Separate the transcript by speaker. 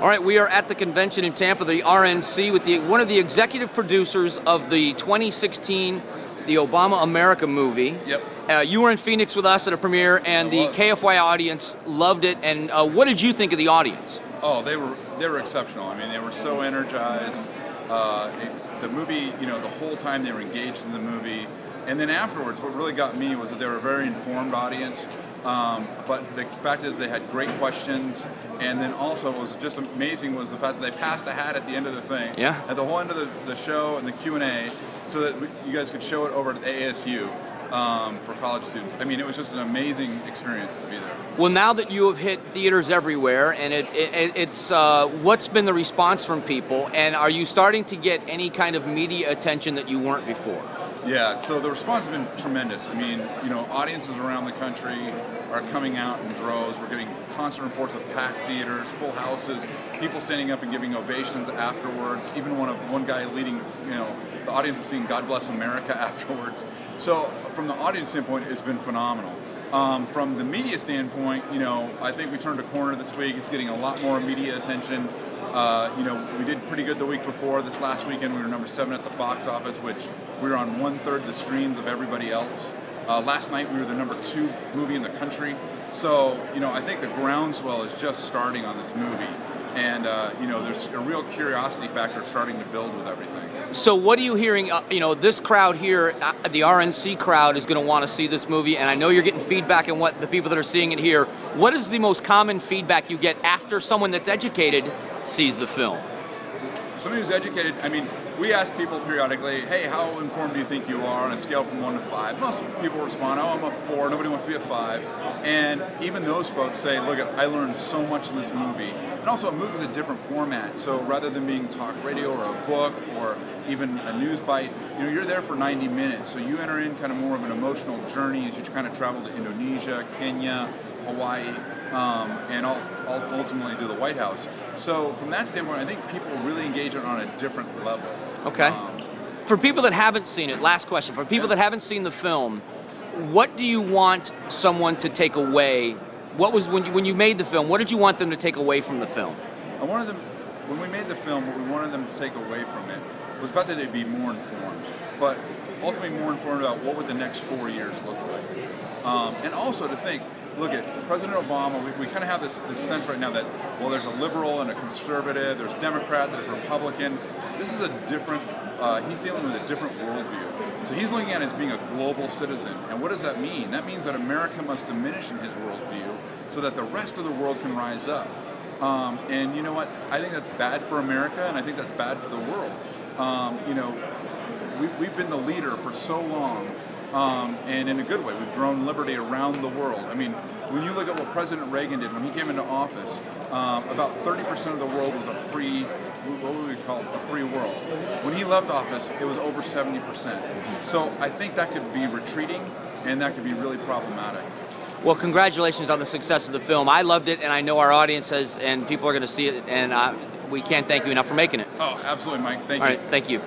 Speaker 1: All right, we are at the convention in Tampa, the RNC, with one of the executive producers of the 2016 the Obama America movie.
Speaker 2: Yep.
Speaker 1: You were in Phoenix with us at a premiere, and the KFYI audience loved it. And what did you think of the audience?
Speaker 2: Oh, they were exceptional. I mean, they were so energized. The movie, you know, the whole time they were engaged in the movie. And then afterwards, what really got me was that they were a very informed audience. But the fact is they had great questions, and then also what was just amazing was the fact that they passed the hat at the end of the thing.
Speaker 1: Yeah.
Speaker 2: At the whole end of the show and the Q&A, so that you guys could show it over at the ASU for college students. I mean, it was just an amazing experience to be there.
Speaker 1: Well, now that you have hit theaters everywhere, and it's what's been the response from people, and are you starting to get any kind of media attention that you weren't before?
Speaker 2: Yeah, so the response has been tremendous. I mean, you know, audiences around the country are coming out in droves. We're getting constant reports of packed theaters, full houses, people standing up and giving ovations afterwards. Even one guy leading, you know, the audience is singing "God Bless America" afterwards. So from the audience standpoint, it's been phenomenal. From the media standpoint, you know, I think we turned a corner this week. It's getting a lot more media attention. You know, we did pretty good the week before. This last weekend, we were number 7 at the box office, which we were on 1/3 the screens of everybody else. Last night, we were the number 2 movie in the country. So, you know, I think the groundswell is just starting on this movie. And, you know, there's a real curiosity factor starting to build with everything.
Speaker 1: So what are you hearing? You know, this crowd here, the RNC crowd, is going to want to see this movie, and I know you're getting feedback on what the people that are seeing it here. What is the most common feedback you get after someone that's educated sees the film?
Speaker 2: Somebody who's educated, I mean, we ask people periodically, hey, how informed do you think you are on a scale from 1 to 5? Most people respond, oh, I'm a 4, nobody wants to be a 5. And even those folks say, look, I learned so much in this movie. And also, a movie is a different format, so rather than being talk radio or a book or even a news bite, you know, you're there for 90 minutes, so you enter in kind of more of an emotional journey as you kind of travel to Indonesia, Kenya, Hawaii, and ultimately to the White House. So from that standpoint, I think people really engage it on a different level.
Speaker 1: Okay. For people that haven't seen it, last question, for people that haven't seen the film, what do you want someone to take away? What was, when you made the film, what did you want them to take away from the film?
Speaker 2: I wanted them, when we made the film, what we wanted them to take away from it was the fact that they'd be more informed, but ultimately more informed about what would the next 4 years look like. And also to think, look at President Obama, we kind of have this sense right now that, well, there's a liberal and a conservative, there's Democrat, there's Republican. This is a different, he's dealing with a different worldview. So he's looking at it as being a global citizen. And what does that mean? That means that America must diminish in his worldview so that the rest of the world can rise up. And you know what? I think that's bad for America, and I think that's bad for the world. You know, we've been the leader for so long. And in a good way, we've grown liberty around the world. I mean, when you look at what President Reagan did when he came into office, about 30% of the world was a free, what would we call it, a free world. When he left office, it was over 70%. So I think that could be retreating, and that could be really problematic.
Speaker 1: Well, congratulations on the success of the film. I loved it, and I know our audience has, and people are going to see it, and we can't thank you enough for making it.
Speaker 2: Oh, absolutely, Mike. Thank you.
Speaker 1: All right, thank you.